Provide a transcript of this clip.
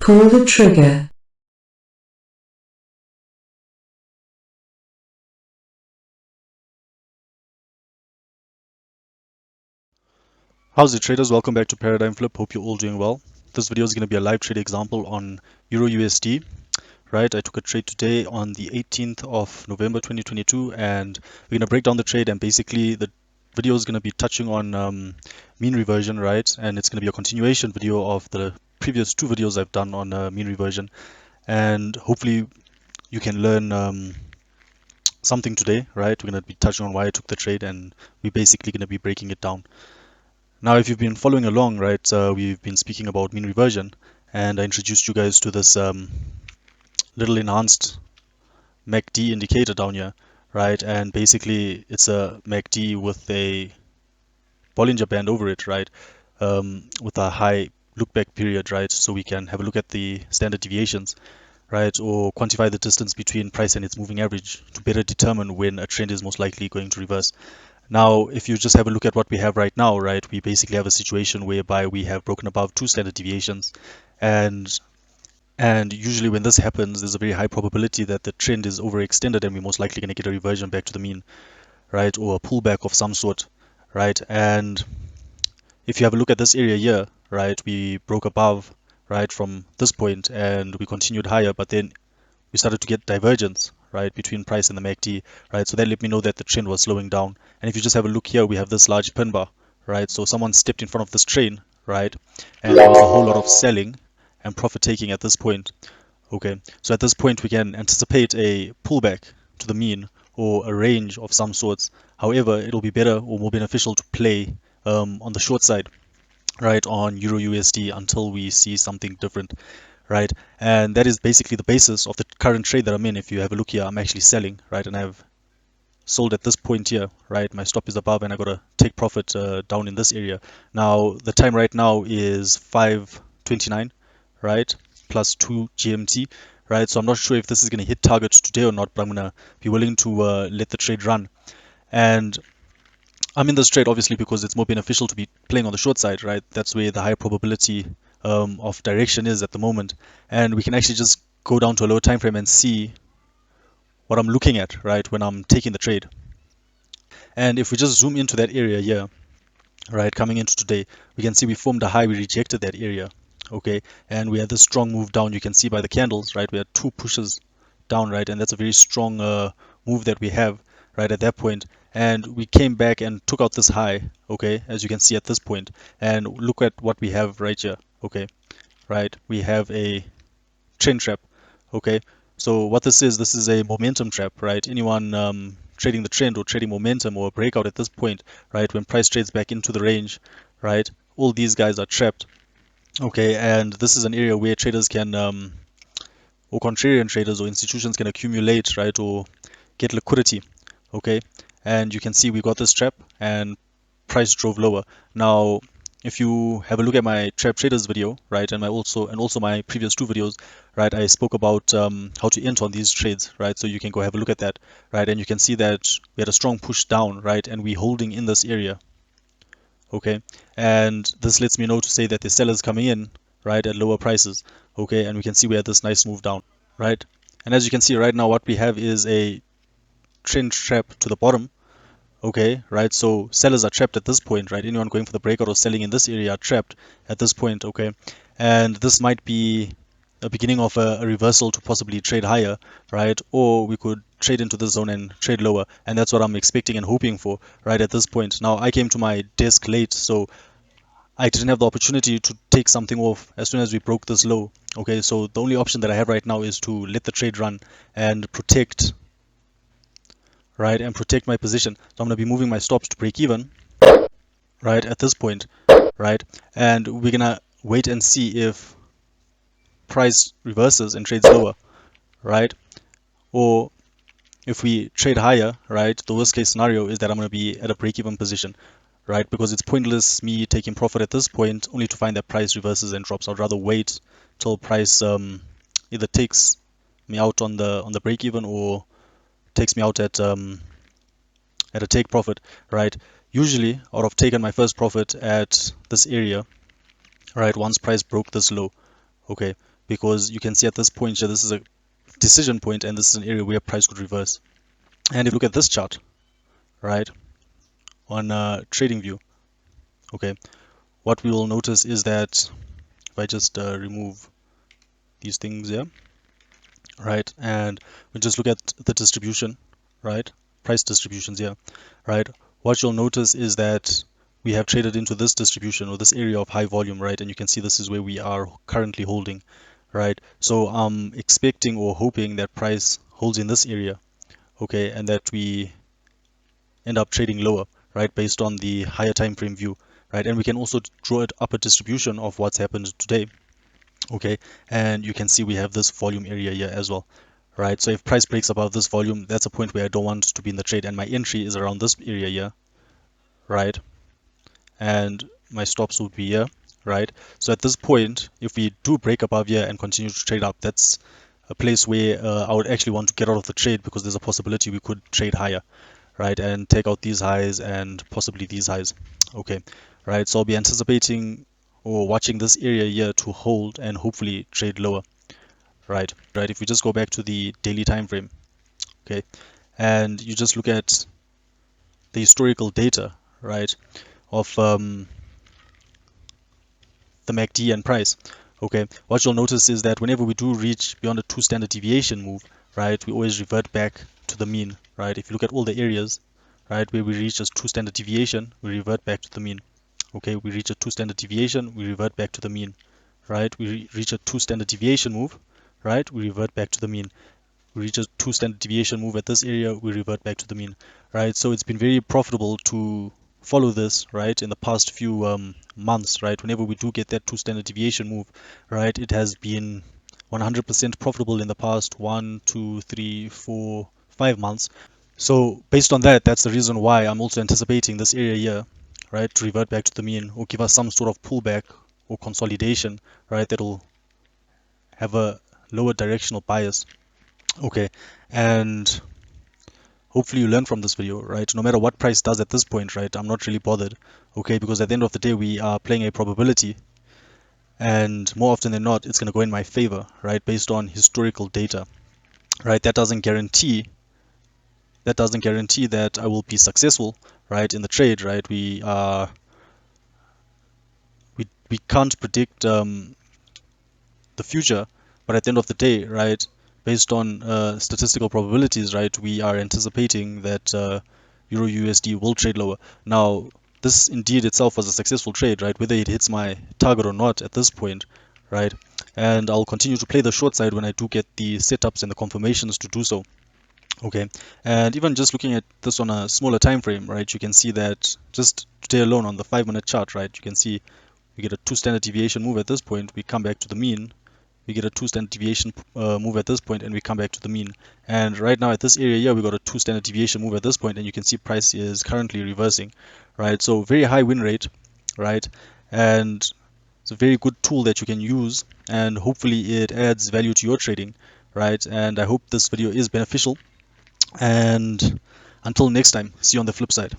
Pull the trigger. How's it, traders? Welcome back to Paradigm Flip. Hope you're all doing well. This video is going to be a live trade example on EURUSD. Right, I took a trade today on the 18th of November 2022, and we're going to break down the trade. And basically, the video is going to be touching on mean reversion, right? And it's going to be a continuation video of the previous two videos I've done on mean reversion. And hopefully, you can learn something today, right? We're going to be touching on why I took the trade, and we're basically going to be breaking it down. Now, if you've been following along, right, we've been speaking about mean reversion, and I introduced you guys to this little enhanced MACD indicator down here, right? And basically, it's a MACD with a Bollinger Band over it, right? With a high look-back period, right? So we can have a look at the standard deviations, right? Or quantify the distance between price and its moving average to better determine when a trend is most likely going to reverse. Now, if you just have a look at what we have right now, right, we basically have a situation whereby we have broken above two standard deviations, and usually when this happens, there's a very high probability that the trend is overextended and we're most likely going to get a reversion back to the mean, right, or a pullback of some sort, right? And if you have a look at this area here, right, we broke above, right, from this point and we continued higher, but then we started to get divergence, right, between price and the MACD, right? So that let me know that the trend was slowing down. And if you just have a look here, we have this large pin bar, right? So someone stepped in front of this train, right? And there was a whole lot of selling and profit taking at this point. Okay, so at this point we can anticipate a pullback to the mean or a range of some sorts. However, it'll be better or more beneficial to play on the short side, right, on EURUSD until we see something different, right? And that is basically the basis of the current trade that I'm in. If you have a look here, I'm actually selling, right? And I've sold at this point here, right? My stop is above and I got to take profit down in this area. Now, the time right now is 5:29, right? Plus 2 GMT, right? So I'm not sure if this is going to hit targets today or not, but I'm going to be willing to let the trade run. And I'm in this trade obviously because it's more beneficial to be playing on the short side, right? That's where the high probability of direction is at the moment. And we can actually just go down to a lower time frame and see what I'm looking at, right, when I'm taking the trade. And if we just zoom into that area here, right, coming into today, we can see we formed a high, we rejected that area, okay, and we had this strong move down. You can see by the candles, right, we had two pushes down, right, and that's a very strong move that we have, right, at that point. And we came back and took out this high, okay, as you can see at this point. And look at what we have right here, okay, right, we have a trend trap, okay. So what this is a momentum trap, right? Anyone trading the trend or trading momentum or a breakout at this point, right, when price trades back into the range, right, all these guys are trapped, okay. And this is an area where traders can or contrarian traders or institutions can accumulate, right, or get liquidity, okay. And you can see we got this trap and price drove lower. Now, if you have a look at my trap traders video, right, and also my previous two videos, right, I spoke about how to enter on these trades, right. So you can go have a look at that, right, and you can see that we had a strong push down, right, and we're holding in this area, okay. And this lets me know to say that the sellers coming in, right, at lower prices, okay. And we can see we had this nice move down, right. And as you can see right now, what we have is a trend trap to the bottom. Okay, right. So sellers are trapped at this point, right? Anyone going for the breakout or selling in this area are trapped at this point, okay? And this might be a beginning of a reversal to possibly trade higher, right? Or we could trade into the zone and trade lower. And that's what I'm expecting and hoping for, right, at this point. Now, I came to my desk late, so I didn't have the opportunity to take something off as soon as we broke this low, okay? So the only option that I have right now is to let the trade run and protect, right, and protect my position. So I'm going to be moving my stops to break even, right, at this point, right, and we're going to wait and see if price reverses and trades lower, right, or if we trade higher, right, the worst case scenario is that I'm going to be at a break-even position, right, because it's pointless me taking profit at this point only to find that price reverses and drops. I'd rather wait till price either takes me out on the break-even or takes me out at a take profit, right. Usually I would have taken my first profit at this area, right, once price broke this low, okay, because you can see at this point here, this is a decision point, and this is an area where price could reverse. And if you look at this chart, right, on trading view, okay, what we will notice is that if I just remove these things here, right, and we just look at the distribution, right, price distributions here, right, what you'll notice is that we have traded into this distribution, or this area of high volume, right, and you can see this is where we are currently holding, right. So I'm expecting or hoping that price holds in this area, okay, and that we end up trading lower, right, based on the higher time frame view, right. And we can also draw it up a distribution of what's happened today, okay, and you can see we have this volume area here as well, right. So if price breaks above this volume, that's a point where I don't want to be in the trade, and my entry is around this area here, right, and my stops would be here, right. So at this point, if we do break above here and continue to trade up, that's a place where I would actually want to get out of the trade, because there's a possibility we could trade higher, right, and take out these highs and possibly these highs, okay, right. So I'll be anticipating or watching this area here to hold and hopefully trade lower, right. If we just go back to the daily time frame, okay, and you just look at the historical data, right, of the MACD and price, okay, what you'll notice is that whenever we do reach beyond a 2 standard deviation move, right, we always revert back to the mean, right. If you look at all the areas, right, where we reach a 2 standard deviation, we revert back to the mean, okay, we reach a 2 standard deviation, we revert back to the mean, right, we reach a 2 standard deviation move, right, we revert back to the mean, we reach a 2 standard deviation move at this area, we revert back to the mean, right. So it's been very profitable to follow this, right, in the past few months, right. Whenever we do get that 2 standard deviation move, right, it has been 100% profitable in the past 1, 2, 3, 4, 5 months. So based on that, that's the reason why I'm also anticipating this area here, right, to revert back to the mean or give us some sort of pullback or consolidation, right, that'll have a lower directional bias, okay. And hopefully you learn from this video, right. No matter what price does at this point, right, I'm not really bothered, okay, because at the end of the day we are playing a probability, and more often than not it's going to go in my favor, right, based on historical data, right. That doesn't guarantee that I will be successful, right, in the trade, right. We can't predict the future, but at the end of the day, right, based on statistical probabilities, right, we are anticipating that Euro USD will trade lower. Now, this indeed itself was a successful trade, right, whether it hits my target or not at this point, right, and I'll continue to play the short side when I do get the setups and the confirmations to do so. Okay, and even just looking at this on a smaller time frame, right, you can see that just today alone on the 5-minute chart, right, you can see we get a 2 standard deviation move at this point, we come back to the mean, we get a 2 standard deviation move at this point, and we come back to the mean. And right now at this area here, we got a 2 standard deviation move at this point, and you can see price is currently reversing, right? So very high win rate, right? And it's a very good tool that you can use, and hopefully it adds value to your trading, right? And I hope this video is beneficial, and until next time, see you on the flip side.